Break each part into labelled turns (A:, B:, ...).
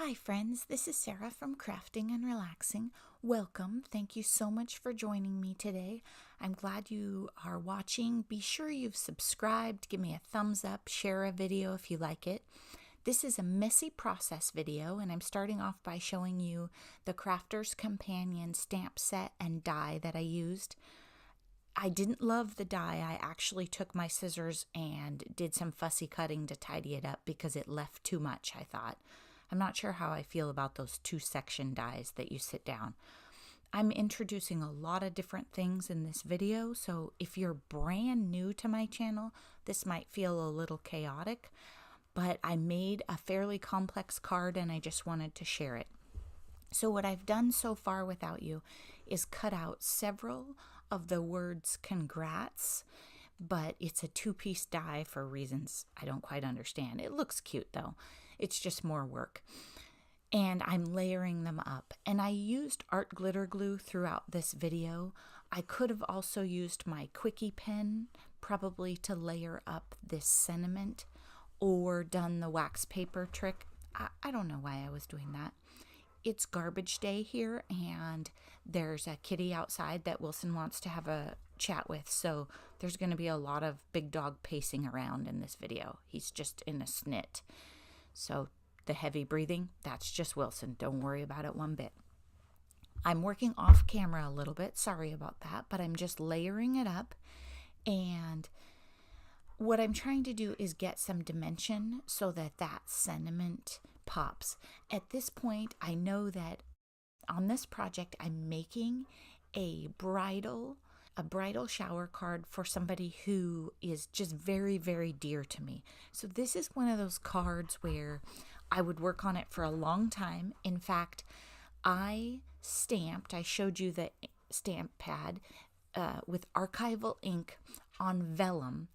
A: Hi friends, this is Sarah from Crafting and Relaxing. Welcome. Thank you so much for joining me today. I'm glad you are watching. Be sure you've subscribed, give me a thumbs up, share a video if you like it. This is a messy process video, and I'm starting off by showing you the Crafter's Companion stamp set and die that I used. I didn't love the die. I actually took my scissors and did some fussy cutting to tidy it up because it left too much, I thought. I'm not sure how I feel about those two-section dies that you sit down. I'm introducing a lot of different things in this video, so if you're brand new to my channel, this might feel a little chaotic, but I made a fairly complex card and I just wanted to share it. So what I've done so far without you is cut out several of the words congrats, but it's a two-piece die for reasons I don't quite understand. It looks cute though. It's just more work. And I'm layering them up. And I used art glitter glue throughout this video. I could have also used my quickie pen, probably to layer up this sentiment, or done the wax paper trick. I don't know why I was doing that. It's garbage day here, and there's a kitty outside that Wilson wants to have a chat with, so there's going to be a lot of big dog pacing around in this video. He's just in a snit. So the heavy breathing, that's just Wilson. Don't worry about it one bit. I'm working off camera a little bit. Sorry about that, but I'm just layering it up. And what I'm trying to do is get some dimension so that that sentiment pops. At this point, I know that on this project, I'm making a bridal shower card for somebody who is just very, very dear to me. So this is one of those cards where I would work on it for a long time. In fact, I showed you the stamp pad with archival ink on vellum.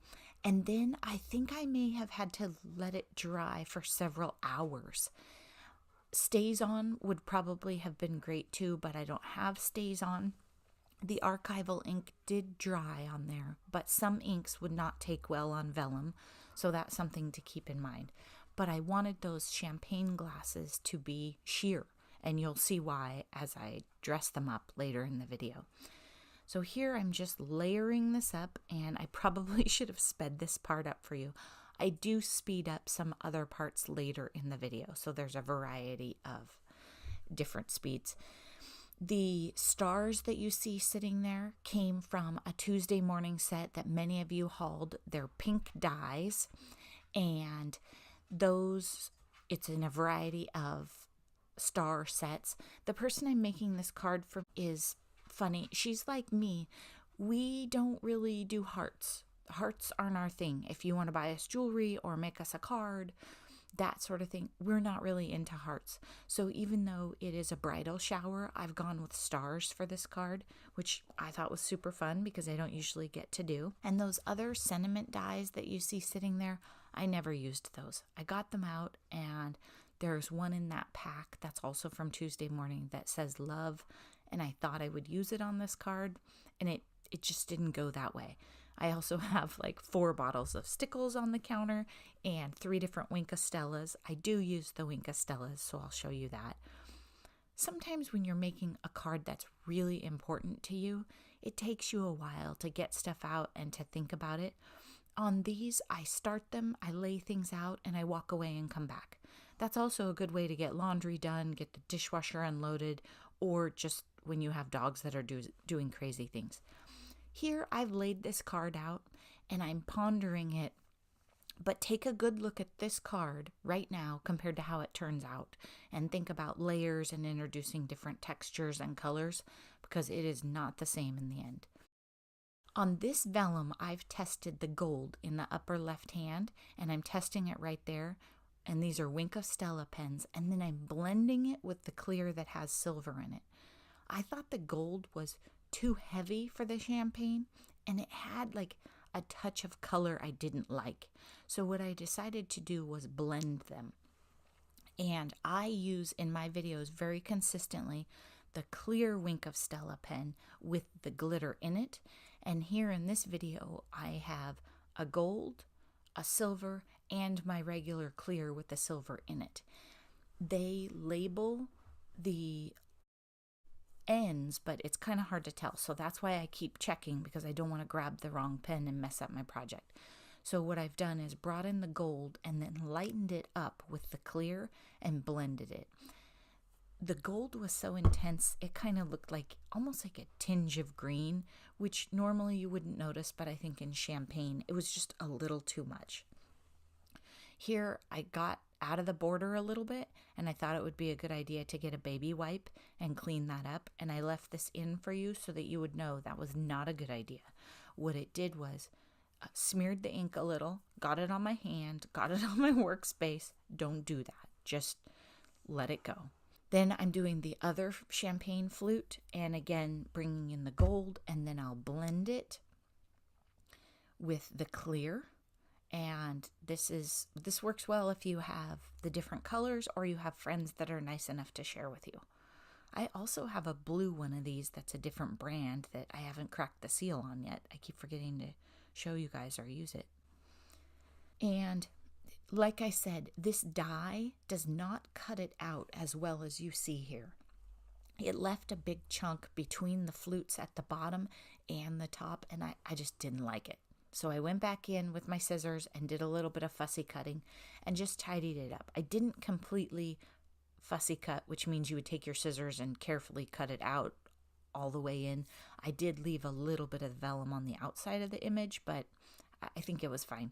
A: And then I think I may have had to let it dry for several hours. Stays on would probably have been great too, but I don't have stays on. The archival ink did dry on there, but some inks would not take well on vellum, so that's something to keep in mind. But I wanted those champagne glasses to be sheer, and you'll see why as I dress them up later in the video. So here I'm just layering this up, and I probably should have sped this part up for you. I do speed up some other parts later in the video, so there's a variety of different speeds. The stars that you see sitting there came from a Tuesday morning set that many of you hauled. They're pink dies, and those, it's in a variety of star sets. The person I'm making this card for is funny. She's like me. We don't really do hearts. Hearts aren't our thing. If you want to buy us jewelry or make us a card, that sort of thing, we're not really into hearts. So even though it is a bridal shower, I've gone with stars for this card, which I thought was super fun because I don't usually get to do. And those other sentiment dies that you see sitting there, I never used those. I got them out, and there's one in that pack that's also from Tuesday morning that says love, and I thought I would use it on this card, and it just didn't go that way. I also have like 4 bottles of Stickles on the counter and 3 different Winka Stellas. I do use the Winka Stellas, so I'll show you that. Sometimes when you're making a card that's really important to you, it takes you a while to get stuff out and to think about it. On these, I start them, I lay things out, and I walk away and come back. That's also a good way to get laundry done, get the dishwasher unloaded, or just when you have dogs that are doing crazy things. Here, I've laid this card out, and I'm pondering it, but take a good look at this card right now compared to how it turns out, and think about layers and introducing different textures and colors, because it is not the same in the end. On this vellum, I've tested the gold in the upper left hand, and I'm testing it right there, and these are Winka Stella pens, and then I'm blending it with the clear that has silver in it. I thought the gold was too heavy for the champagne, and it had like a touch of color I didn't like. So what I decided to do was blend them. And I use in my videos very consistently the clear Winka Stella pen with the glitter in it. And here in this video, I have a gold, a silver, and my regular clear with the silver in it. they label the ends, but it's kind of hard to tell. So that's why I keep checking, because I don't want to grab the wrong pen and mess up my project. So what I've done is brought in the gold and then lightened it up with the clear and blended it. The gold was so intense, it kind of looked like almost like a tinge of green, which normally you wouldn't notice, but I think in champagne, it was just a little too much. Here, I got out of the border a little bit, and I thought it would be a good idea to get a baby wipe and clean that up, and I left this in for you so that you would know that was not a good idea. What it did was smeared the ink a little, got it on my hand, got it on my workspace. Don't do that. Just let it go. Then I'm doing the other champagne flute, and again, bringing in the gold, and then I'll blend it with the clear. And this works well if you have the different colors or you have friends that are nice enough to share with you. I also have a blue one of these that's a different brand that I haven't cracked the seal on yet. I keep forgetting to show you guys or use it. And like I said, this die does not cut it out as well as you see here. It left a big chunk between the flutes at the bottom and the top, and I just didn't like it. So I went back in with my scissors and did a little bit of fussy cutting and just tidied it up. I didn't completely fussy cut, which means you would take your scissors and carefully cut it out all the way in. I did leave a little bit of vellum on the outside of the image, but I think it was fine.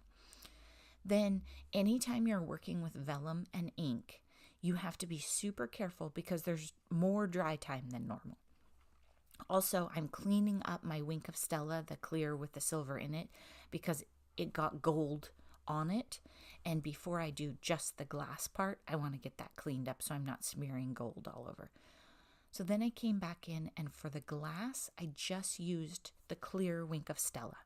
A: Then anytime you're working with vellum and ink, you have to be super careful because there's more dry time than normal. Also, I'm cleaning up my Wink of Stella, the clear with the silver in it, because it got gold on it. And before I do just the glass part, I want to get that cleaned up so I'm not smearing gold all over. So then I came back in, and for the glass, I just used the clear Wink of Stella.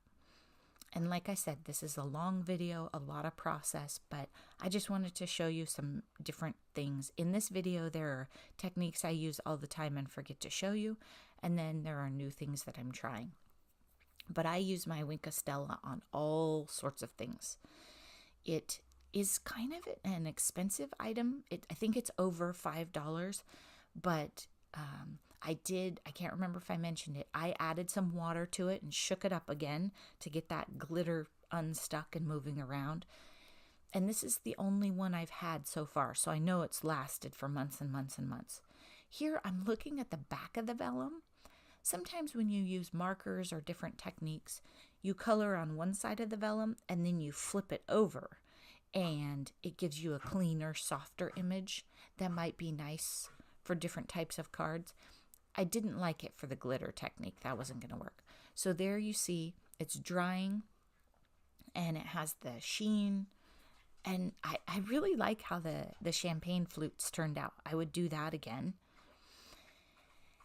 A: And like I said, this is a long video, a lot of process, but I just wanted to show you some different things. In this video, there are techniques I use all the time and forget to show you, and then there are new things that I'm trying. But I use my Wink of Stella on all sorts of things. It is kind of an expensive item. I think it's over $5, but I can't remember if I mentioned it. I added some water to it and shook it up again to get that glitter unstuck and moving around. And this is the only one I've had so far, so I know it's lasted for months and months and months. Here I'm looking at the back of the vellum. Sometimes when you use markers or different techniques, you color on one side of the vellum and then you flip it over, and it gives you a cleaner, softer image that might be nice for different types of cards. I didn't like it for the glitter technique. That wasn't going to work. So there you see it's drying and it has the sheen. And I really like how the champagne flutes turned out. I would do that again.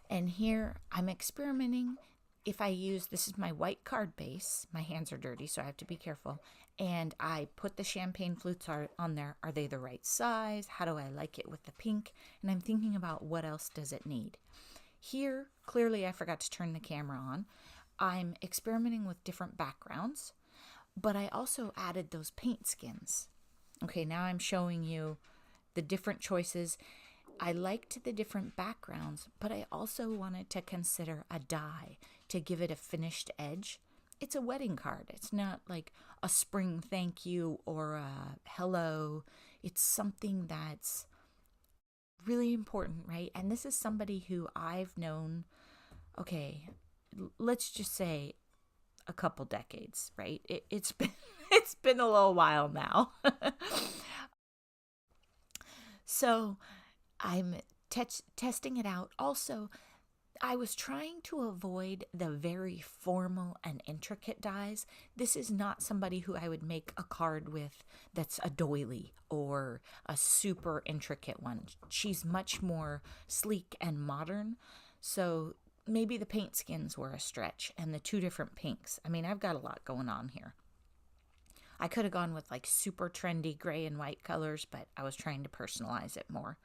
A: And here I'm experimenting. If I use, this is my white card base. My hands are dirty, so I have to be careful. And I put the champagne flutes on there. Are they the right size? How do I like it with the pink? And I'm thinking about what else does it need. Here, clearly I forgot to turn the camera on. I'm experimenting with different backgrounds, but I also added those paint skins. Okay, now I'm showing you the different choices. I liked the different backgrounds, but I also wanted to consider a die to give it a finished edge. It's a wedding card. It's not like a spring thank you or a hello. It's something that's really important, right? And this is somebody who I've known, okay, let's just say a couple decades, right? It's been a little while now. So I'm testing it out. Also, I was trying to avoid the very formal and intricate dies. This is not somebody who I would make a card with that's a doily or a super intricate one. She's much more sleek and modern. So maybe the paint skins were a stretch and the two different pinks. I mean, I've got a lot going on here. I could have gone with like super trendy gray and white colors, but I was trying to personalize it more.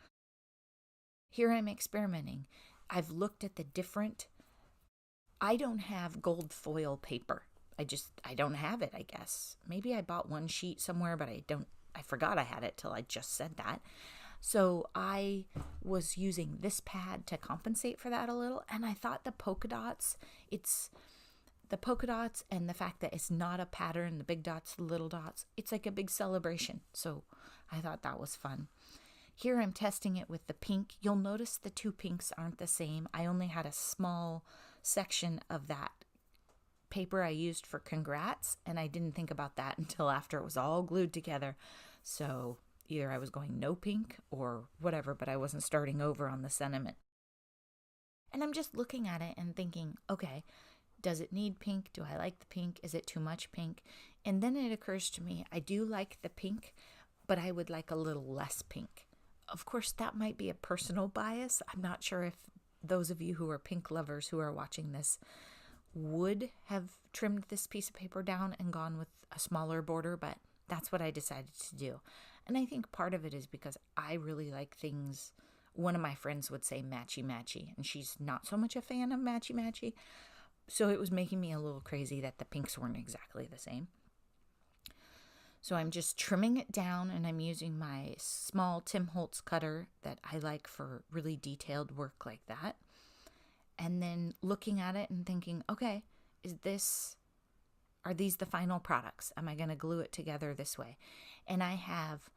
A: Here I'm experimenting. I've looked at the different, I don't have gold foil paper. I don't have it, I guess. Maybe I bought one sheet somewhere, but I forgot I had it till I just said that. So I was using this pad to compensate for that a little. And I thought the polka dots, it's the polka dots and the fact that it's not a pattern, the big dots, the little dots, it's like a big celebration. So I thought that was fun. Here I'm testing it with the pink. You'll notice the two pinks aren't the same. I only had a small section of that paper I used for congrats, and I didn't think about that until after it was all glued together. So either I was going no pink or whatever, but I wasn't starting over on the sentiment. And I'm just looking at it and thinking, okay, does it need pink? Do I like the pink? Is it too much pink? And then it occurs to me, I do like the pink, but I would like a little less pink. Of course, that might be a personal bias. I'm not sure if those of you who are pink lovers who are watching this would have trimmed this piece of paper down and gone with a smaller border, but that's what I decided to do. And I think part of it is because I really like things. One of my friends would say matchy-matchy, and she's not so much a fan of matchy-matchy. So it was making me a little crazy that the pinks weren't exactly the same. So I'm just trimming it down, and I'm using my small Tim Holtz cutter that I like for really detailed work like that. And then looking at it and thinking, okay, are these the final products? Am I going to glue it together this way? And I have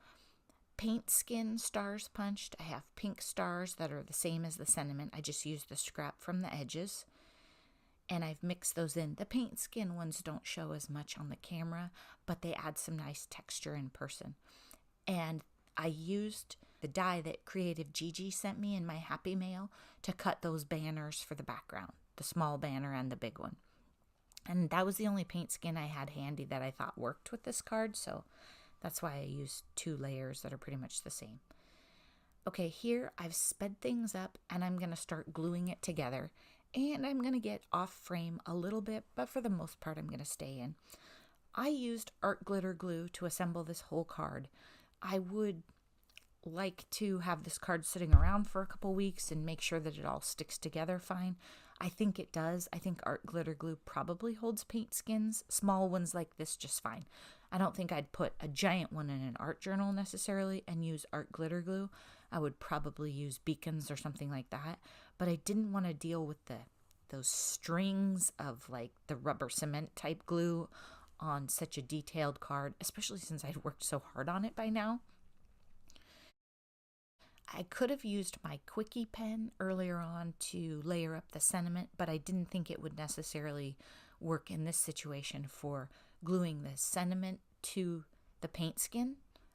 A: paint skin stars punched. I have pink stars that are the same as the sentiment. I just used the scrap from the edges, and I've mixed those in. The paint skin ones don't show as much on the camera, but they add some nice texture in person. And I used the die that Creative Gigi sent me in my Happy Mail to cut those banners for the background, the small banner and the big one. And that was the only paint skin I had handy that I thought worked with this card, so that's why I used 2 layers that are pretty much the same. Okay, here I've sped things up, and I'm going to start gluing it together. And I'm going to get off frame a little bit, but for the most part, I'm going to stay in. I used art glitter glue to assemble this whole card. I would like to have this card sitting around for a couple weeks and make sure that it all sticks together fine. I think it does. I think art glitter glue probably holds paint skins, small ones like this just fine. I don't think I'd put a giant one in an art journal necessarily and use art glitter glue. I would probably use beacons or something like that, but I didn't want to deal with those strings of like the rubber cement type glue on such a detailed card, especially since I'd worked so hard on it by now. I could have used my Quickie pen earlier on to layer up the sentiment, but I didn't think it would necessarily work in this situation for gluing the sentiment to the paint skin.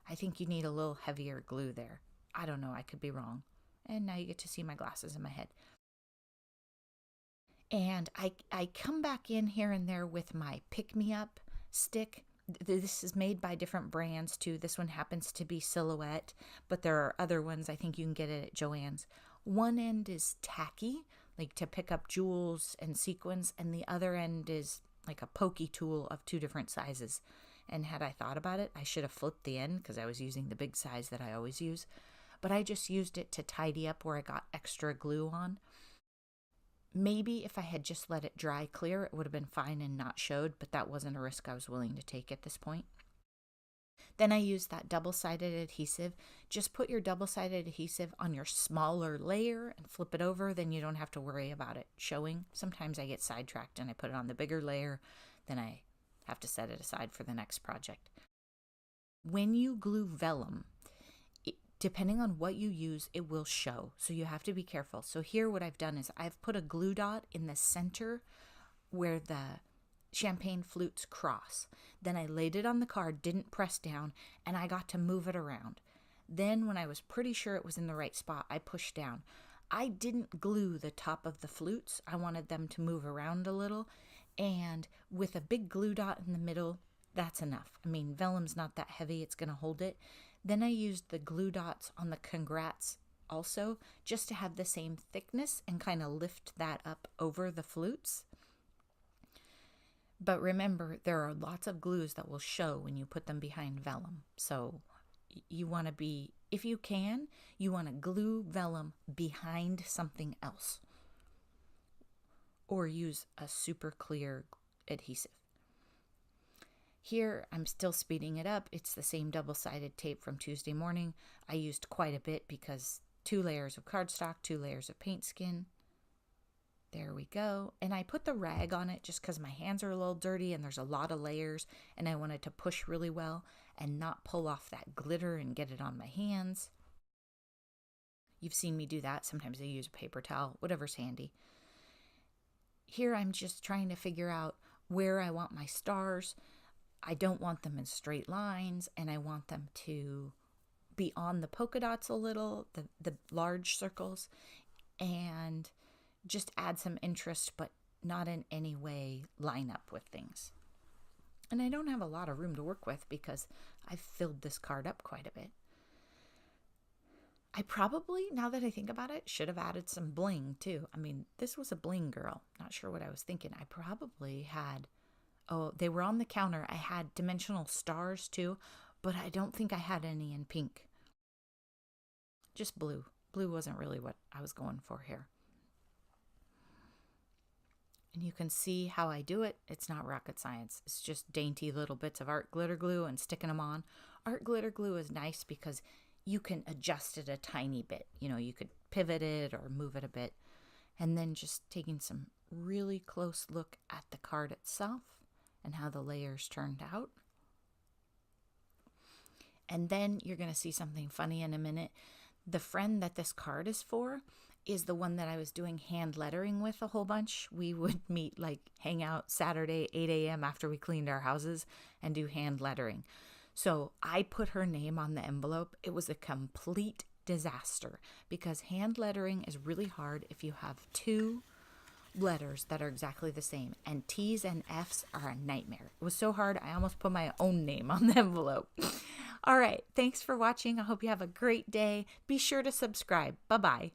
A: I think you need a little heavier glue there. I don't know, I could be wrong. And now you get to see my glasses in my head. And I come back in here and there with my pick-me-up stick. This is made by different brands too. This one happens to be Silhouette, but there are other ones. I think you can get it at Joann's. One end is tacky, like to pick up jewels and sequins, and the other end is like a pokey tool of 2 different sizes. And had I thought about it, I should have flipped the end because I was using the big size that I always use. But I just used it to tidy up where I got extra glue on. Maybe if I had just let it dry clear, it would have been fine and not showed, but that wasn't a risk I was willing to take at this point. Then I used that double-sided adhesive. Just put your double-sided adhesive on your smaller layer and flip it over, then you don't have to worry about it showing. Sometimes I get sidetracked and I put it on the bigger layer, then I have to set it aside for the next project. When you glue vellum, depending on what you use, it will show. So you have to be careful. So here what I've done is I've put a glue dot in the center where the champagne flutes cross. Then I laid it on the card, didn't press down, and I got to move it around. Then when I was pretty sure it was in the right spot, I pushed down. I didn't glue the top of the flutes. I wanted them to move around a little. And with a big glue dot in the middle, that's enough. I mean, vellum's not that heavy. It's going to hold it. Then I used the glue dots on the congrats also, just to have the same thickness and kind of lift that up over the flutes. But remember, there are lots of glues that will show when you put them behind vellum. So you want to be, if you can, you want to glue vellum behind something else. Or use a super clear adhesive. Here, I'm still speeding it up. It's the same double-sided tape from Tuesday morning. I used quite a bit because 2 layers of cardstock, 2 layers of paint skin. There we go. And I put the rag on it just because my hands are a little dirty and there's a lot of layers and I wanted to push really well and not pull off that glitter and get it on my hands. You've seen me do that. Sometimes I use a paper towel, whatever's handy. Here I'm just trying to figure out where I want my stars. I don't want them in straight lines, and I want them to be on the polka dots a little, the large circles, and just add some interest, but not in any way line up with things. And I don't have a lot of room to work with because I've filled this card up quite a bit. I probably, now that I think about it, should have added some bling too. I mean, this was a bling girl. Not sure what I was thinking. I probably had... Oh, they were on the counter. I had dimensional stars too, but I don't think I had any in pink. Just blue. Blue wasn't really what I was going for here. And you can see how I do it. It's not rocket science. It's just dainty little bits of art glitter glue and sticking them on. Art glitter glue is nice because you can adjust it a tiny bit. You know, you could pivot it or move it a bit. And then just taking some really close look at the card itself and how the layers turned out. And then you're going to see something funny in a minute. The friend that this card is for is the one that I was doing hand lettering with a whole bunch. We would meet, like, hang out Saturday, 8 a.m. after we cleaned our houses and do hand lettering. So I put her name on the envelope. It was a complete disaster because hand lettering is really hard if you have 2 letters that are exactly the same, and T's and F's are a nightmare. It was so hard I almost put my own name on the envelope. All right, thanks for watching. I hope you have a great day. Be sure to subscribe. Bye-bye.